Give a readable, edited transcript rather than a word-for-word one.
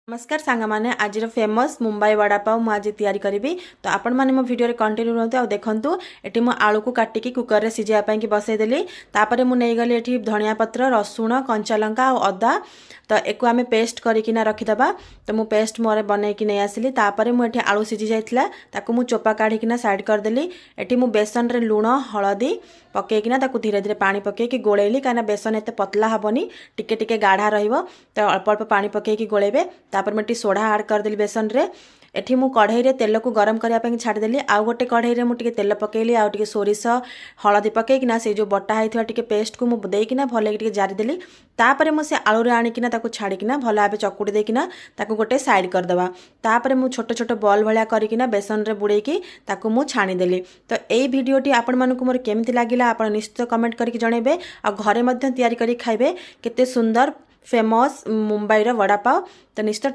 नमस्कार सांग मैंने आज फेमस मुंबई वड़ा पाव मुझे तैयारी करी तो आपण मैंने मो वीडियो कंटिन्यू रहते आ देखूँ ये मु आलू को काटिकी कुकर में सिझाई बसईदेली तापर मुझे गली ये धनिया पत्र रसुण कंचा लंका और अदा तो एक आम पेस्ट करना रखीदबा तो मु पेस्ट मोर बनईकी नहीं आसली तापर मुझे आलू सिझी जाइला ताकू मु चोपा काढ़ीकिना साइड करदेली एटी मु बेसन रे लुण हलदी पकईकिना ताकू धीरे धीरे पानी पकईकी गोलेली कहीं बेसन एत पतला हेनी टिके टिके गाढ़ा रहिबो तो अल्प अल्प पानी पकईकी गोलेबे तापर मैं सोढ़ा आड करदेली बेसन रे एठी मु कढ़ई रे तेल को गरम करने छाड़देली आउ गोटे कढ़ई रे मुझे तेल पकईली आउ टिके सोरिष हलदी पकईकिना से जो बटा होइथिबा टिके पेस्ट को मु देइकिना भले टिके जारीदेली तापर मु से आलू रे आनिकिना ताकू छाड़िकिना भल भाबे चकुड़ी देकिना ताकू गोटे साइड करदबा तापर मु छोट छोट बॉल भलिया करिकिना बेसन रे बुड़ेकी ताकू मु छाणीदेली। तो एई भिडियोटी आपण मानकु मोर केमति लागिला आपण निश्चित कमेंट करके जणेबे आ घरे मध्य तैयारी करी खाइबे केते सुंदर फेमस मुंबई रो वड़ा पाव। तो निश्चित